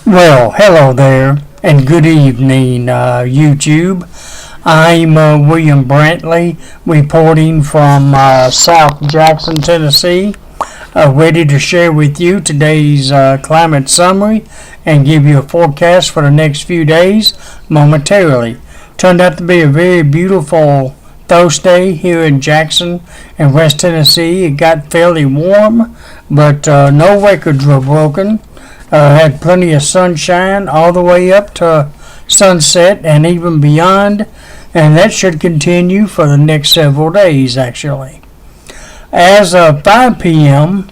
Well, hello there, and good evening, YouTube. I'm William Brantley, reporting from South Jackson, Tennessee, ready to share with you today's climate summary and give you a forecast for the next few days momentarily. Turned out to be a very beautiful Thursday here in Jackson and West Tennessee. It got fairly warm, but no records were broken. Had plenty of sunshine all the way up to sunset and even beyond, and that should continue for the next several days actually. As of 5 p.m.,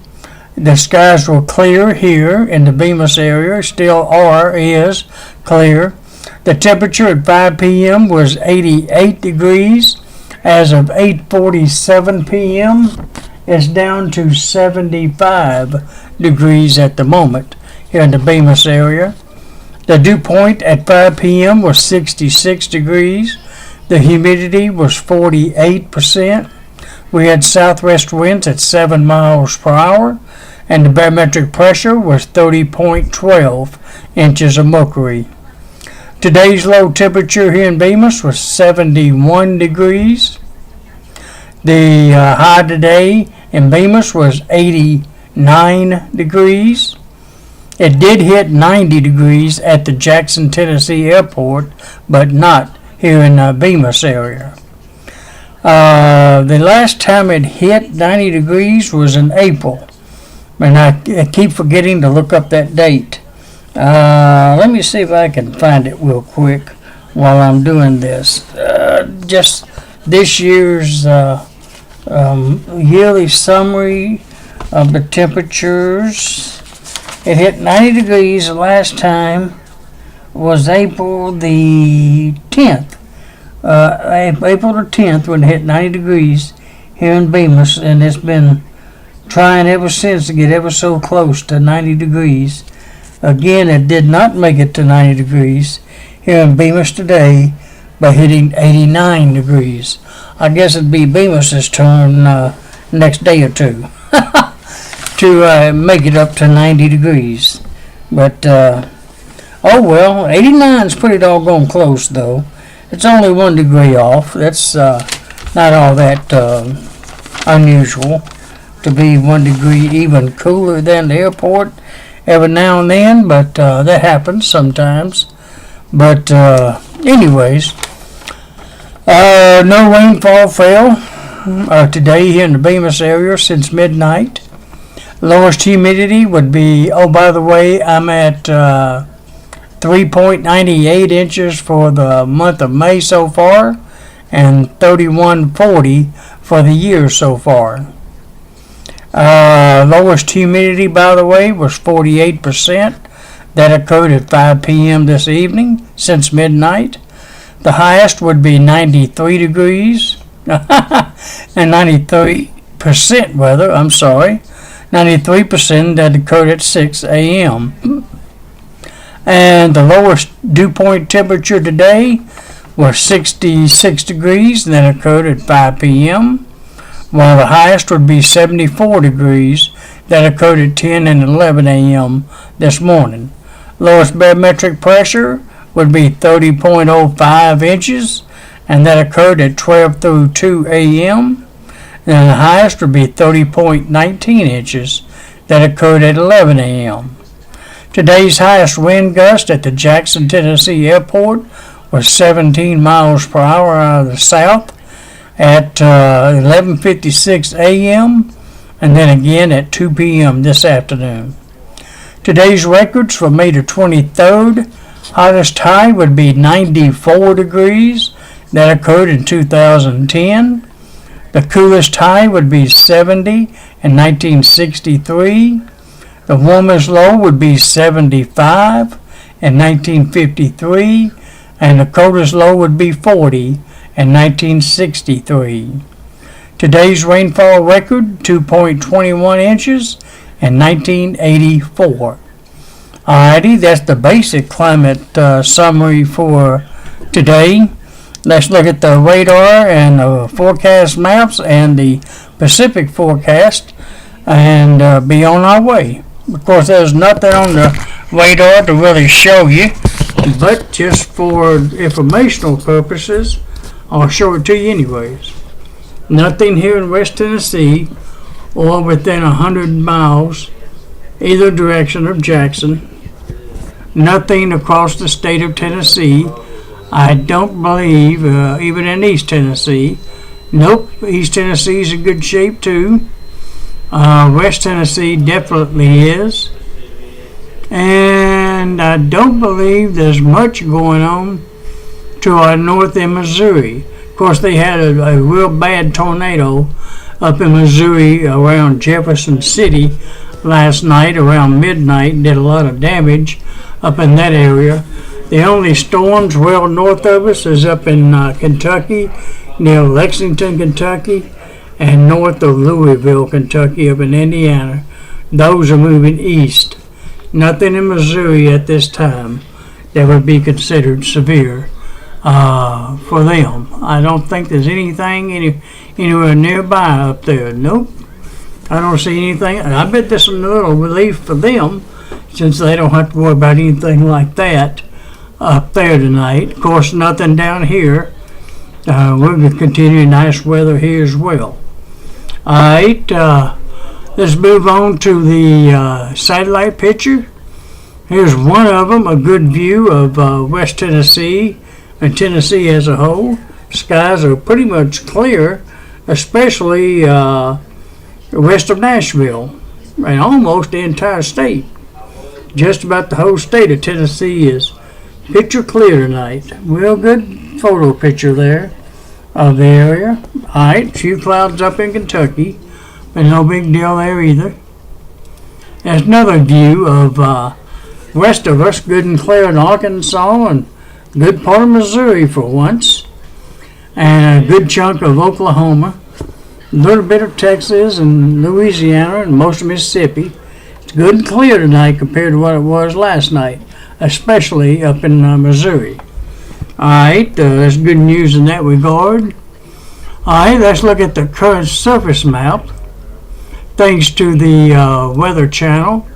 the skies were clear here in the Bemis area, still is clear. The temperature at 5 p.m. was 88 degrees. As of 8:47 p.m., it's down to 75 degrees at the moment here in the Bemis area. The dew point at 5 p.m. was 66 degrees. The humidity was 48%. We had southwest winds at 7 miles per hour, and the barometric pressure was 30.12 inches of mercury. Today's low temperature here in Bemis was 71 degrees. The high today in Bemis was 89 degrees. It did hit 90 degrees at the Jackson, Tennessee airport, but not here in the Bemis area. The last time it hit 90 degrees was in April, and I keep forgetting to look up that date. Let me see if I can find it real quick while I'm doing this. Just this year's yearly summary of the temperatures. It hit 90 degrees the last time was April the 10th. April the 10th when it hit 90 degrees here in Bemis, and it's been trying ever since to get ever so close to 90 degrees. Again, it did not make it to 90 degrees here in Bemis today by hitting 89 degrees. I guess it'd be Bemis's turn next day or two to make it up to 90 degrees. But, oh well, 89 is pretty doggone close though. It's only 1 degree off. That's not all that unusual to be 1 degree even cooler than the airport every now and then, but that happens sometimes. But anyways, no rainfall fell today here in the Bemis area since midnight. Lowest humidity would be, oh, by the way, I'm at 3.98 inches for the month of May so far, and 31.40 for the year so far. Lowest humidity, by the way, was 48%. That occurred at 5 p.m. this evening since midnight. The highest would be 93 degrees, and 93% weather, 93% that occurred at 6 a.m. And the lowest dew point temperature today was 66 degrees, and that occurred at 5 p.m., while the highest would be 74 degrees, that occurred at 10 and 11 a.m. this morning. Lowest barometric pressure would be 30.05 inches, and that occurred at 12 through 2 a.m., and the highest would be 30.19 inches, that occurred at 11 a.m. Today's highest wind gust at the Jackson, Tennessee airport was 17 miles per hour out of the south at 11:56 a.m. and then again at 2 p.m. this afternoon. Today's records for May the 23rd, hottest high would be 94 degrees. That occurred in 2010. The coolest high would be 70 in 1963. The warmest low would be 75 in 1953, and the coldest low would be 40 in 1963. Today's rainfall record, 2.21 inches in 1984. Alrighty, that's the basic climate summary for today. Let's look at the radar and the forecast maps and the Pacific forecast and be on our way. Of course, there's nothing on the radar to really show you, but just for informational purposes, I'll show it to you anyways. Nothing here in West Tennessee or within 100 miles either direction of Jackson. Nothing across the state of Tennessee. I don't believe even in East Tennessee. Nope, East Tennessee is in good shape too. West Tennessee definitely is. And I don't believe there's much going on to our north in Missouri. Of course, they had a real bad tornado up in Missouri around Jefferson City last night around midnight. Did a lot of damage up in that area. The only storms well north of us is up in Kentucky, near Lexington, Kentucky, and north of Louisville, Kentucky, up in Indiana. Those are moving east. Nothing in Missouri at this time that would be considered severe for them. I don't think there's anything anywhere nearby up there. Nope. I don't see anything. I bet there's a little relief for them since they don't have to worry about anything like that up there tonight. Of course, nothing down here. We're going to continue nice weather here as well. All right, let's move on to the satellite picture. Here's one of them, a good view of West Tennessee and Tennessee as a whole. Skies are pretty much clear, especially west of Nashville and almost the entire state. Just about the whole state of Tennessee is picture clear tonight. Real good photo picture there of the area. Alright, a few clouds up in Kentucky, but no big deal there either. There's another view of west of us, good and clear in Arkansas and good part of Missouri for once, and a good chunk of Oklahoma, a little bit of Texas and Louisiana and most of Mississippi. It's good and clear tonight compared to what it was last night, especially up in Missouri. Alright, that's good news in that regard. Alright, let's look at the current surface map, thanks to the Weather Channel.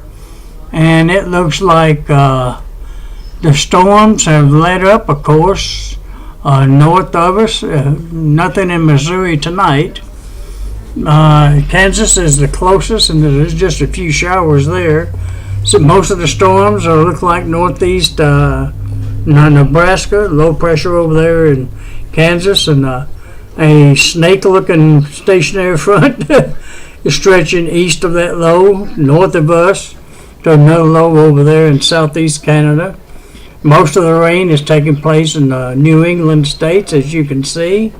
And it looks like the storms have let up, of course, north of us. Nothing in Missouri tonight. Kansas is the closest, and there's just a few showers there. So most of the storms look like northeast Nebraska, low pressure over there in Kansas, and a snake-looking stationary front is stretching east of that low, north of us, to another low over there in southeast Canada. Most of the rain is taking place in the New England states, as you can see.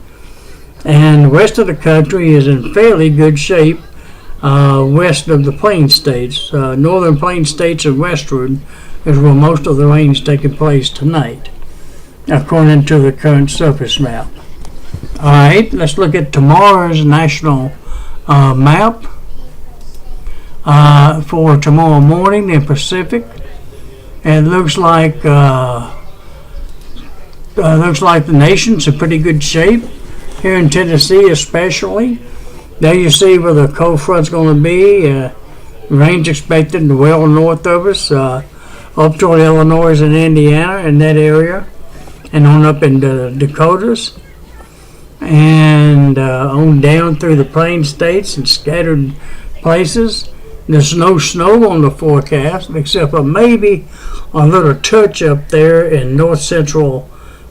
And the rest of the country is in fairly good shape west of the Plain States. Northern Plain States and westward is where most of the rain is taking place tonight, according to the current surface map. Alright, let's look at tomorrow's national map. For tomorrow morning in Pacific, it looks like the nation's in pretty good shape. Here in Tennessee, especially, there you see where the cold front's going to be. Rain's expected well north of us, up toward Illinois and Indiana in that area, and on up in the Dakotas, and on down through the Plain States and scattered places. There's no snow on the forecast, except for maybe a little touch up there in north central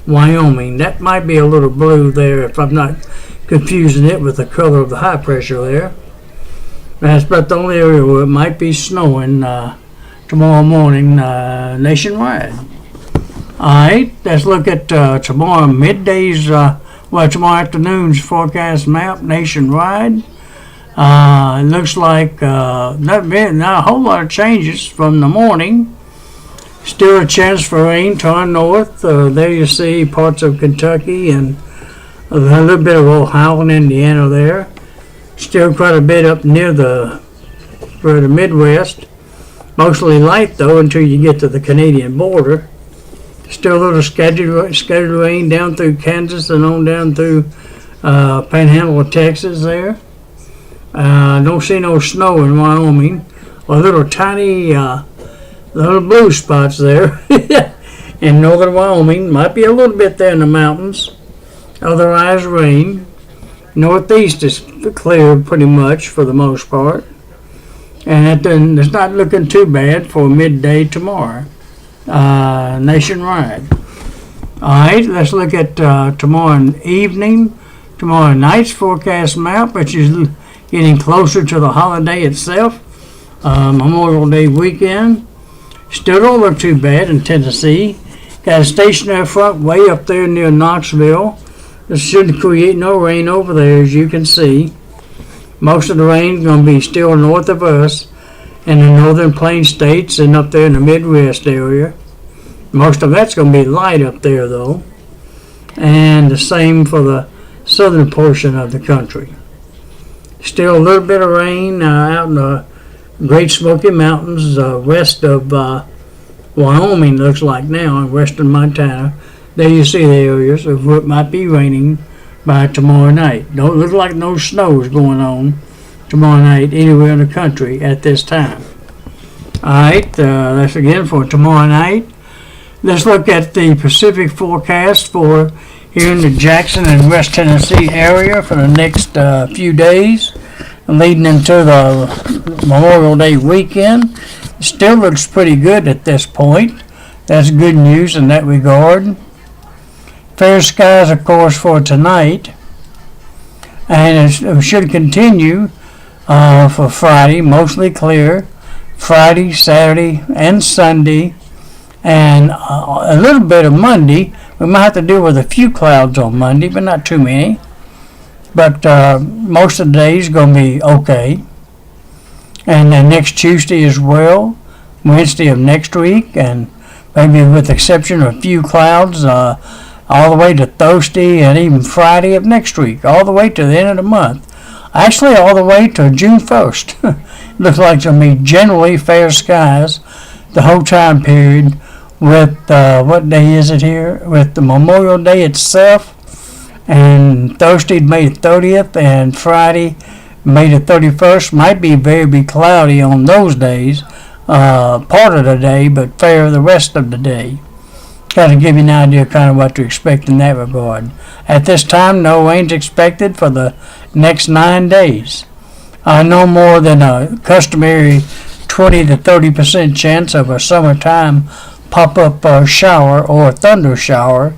Wyoming. That might be a little blue there if I'm not confusing it with the color of the high pressure there. That's about the only area where it might be snowing tomorrow morning nationwide. Alright, let's look at tomorrow tomorrow afternoon's forecast map nationwide. It looks like not a whole lot of changes from the morning. Still a chance for rain to our north. There you see parts of Kentucky and a little bit of Ohio and Indiana there. Still quite a bit up near the Midwest. Mostly light though until you get to the Canadian border. Still a little scattered rain down through Kansas and on down through Panhandle of Texas there. Don't see no snow in Wyoming. A little tiny little blue spots there in northern Wyoming. Might be a little bit there in the mountains. Otherwise, rain. Northeast is clear pretty much for the most part. And it's not looking too bad for midday tomorrow, nationwide. Alright, let's look at tomorrow evening, tomorrow night's forecast map, which is getting closer to the holiday itself. Memorial Day weekend. Still don't look too bad in Tennessee. Got a stationary front way up there near Knoxville. This shouldn't create no rain over there, as you can see. Most of the rain is going to be still north of us in the northern plain states and up there in the Midwest area. Most of that's going to be light up there, though. And the same for the southern portion of the country. Still a little bit of rain out in the Great Smoky Mountains west of Wyoming, looks like now, in western Montana. There you see the areas of what might be raining by tomorrow night. Don't look like no snow is going on tomorrow night anywhere in the country at this time. Alright, that's again for tomorrow night. Let's look at the Pacific forecast for here in the Jackson and West Tennessee area for the next few days, leading into the Memorial Day weekend. It still looks pretty good at this point. That's good news in that regard. Fair skies, of course, for tonight, and it should continue for Friday, mostly clear. Friday, Saturday, and Sunday, and a little bit of Monday. We might have to deal with a few clouds on Monday, but not too many. But most of the days going to be okay. And then next Tuesday as well, Wednesday of next week, and maybe with the exception of a few clouds, all the way to Thursday and even Friday of next week, all the way to the end of the month. Actually, all the way to June 1st. Looks like it's going to be generally fair skies the whole time period with, what day is it here? With the Memorial Day itself, and Thursday, May 30th, and Friday, May the 31st. Might be very cloudy on those days, part of the day, but fair the rest of the day. Kind of give you an idea kind of what to expect in that regard. At this time, no rain's expected for the next 9 days. No more than a customary 20 to 30% chance of a summertime pop-up shower or thunder shower.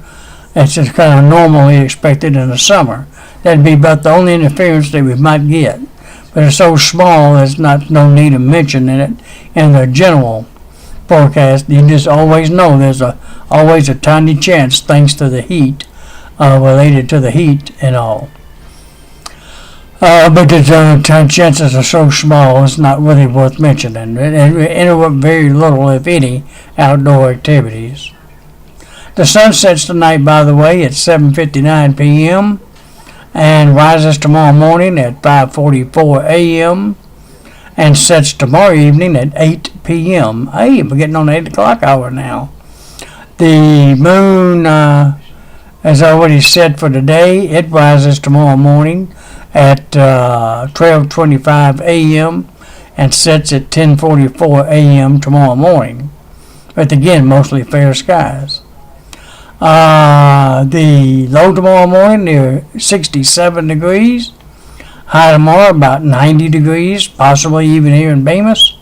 That's just kind of normally expected in the summer. That'd be about the only interference that we might get. But it's so small, there's no need of mentioning it in the general forecast. You just always know there's always a tiny chance, thanks to the heat, related to the heat and all. But the chances are so small, it's not really worth mentioning. It interrupt very little, if any, outdoor activities. The sun sets tonight, by the way, at 7:59 p.m. and rises tomorrow morning at 5:44 a.m. and sets tomorrow evening at 8 p.m. Hey, we're getting on the 8 o'clock hour now. The moon, as already said for today, it rises tomorrow morning at 12:25 a.m. and sets at 10:44 a.m. tomorrow morning. But again, mostly fair skies. The low tomorrow morning near 67 degrees. High tomorrow about 90 degrees, possibly even here in Bemis.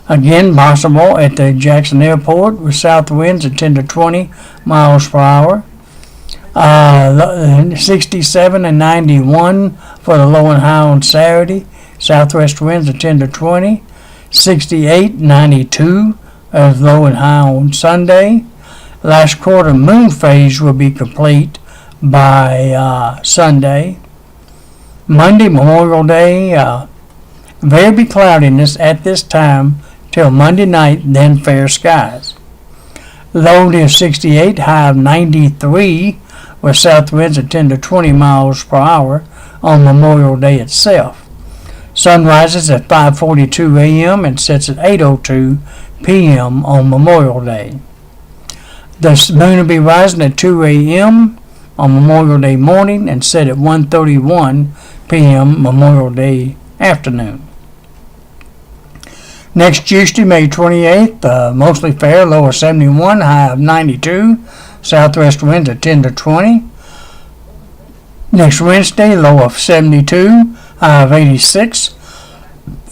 Again, possible at the Jackson Airport with south winds at 10 to 20 miles per hour. 67 and 91 for the low and high on Saturday. Southwest winds at 10 to 20. 68, 92 as low and high on Sunday. Last quarter moon phase will be complete by Sunday. Monday, Memorial Day, very cloudiness at this time till Monday night, then fair skies. Low near 68, high of 93 with south winds at 10 to 20 miles per hour on Memorial Day itself. Sun rises at 5:42 a.m. and sets at 8:02 p.m. on Memorial Day. The moon will be rising at 2 a.m. on Memorial Day morning and set at 1:31 p.m. Memorial Day afternoon. Next Tuesday, May 28th, mostly fair, low of 71, high of 92. Southwest winds at 10 to 20. Next Wednesday, low of 72, high of 86,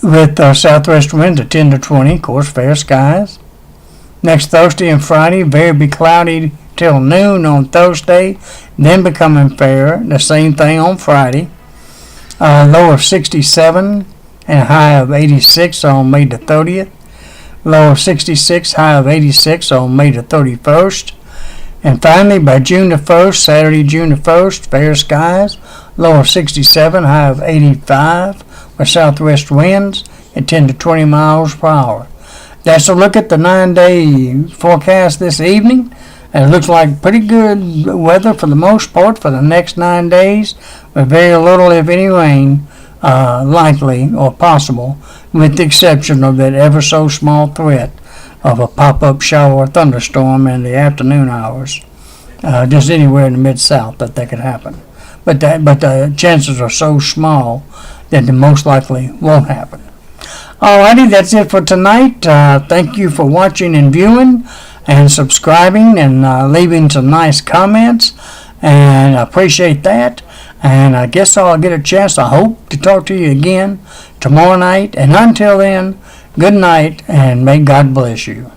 with southwest winds at 10 to 20, of course, fair skies. Next Thursday and Friday, very cloudy till noon on Thursday, then becoming fair. The same thing on Friday. Low of 67 and high of 86 on May the 30th. Low of 66, high of 86 on May the 31st. And finally, by June the 1st, Saturday, June the 1st, fair skies, low of 67, high of 85, with southwest winds at 10 to 20 miles per hour. That's a look at the 9-day forecast this evening. And it looks like pretty good weather for the most part for the next 9 days, with very little, if any, rain likely or possible, with the exception of that ever so small threat of a pop-up shower or thunderstorm in the afternoon hours, just anywhere in the mid-south that could happen. But the chances are so small that they most likely won't happen. Alrighty, that's it for tonight. Thank you for watching and viewing and subscribing and leaving some nice comments, and I appreciate that. And I guess I'll get a chance, I hope, to talk to you again tomorrow night. And until then, good night, and may God bless you.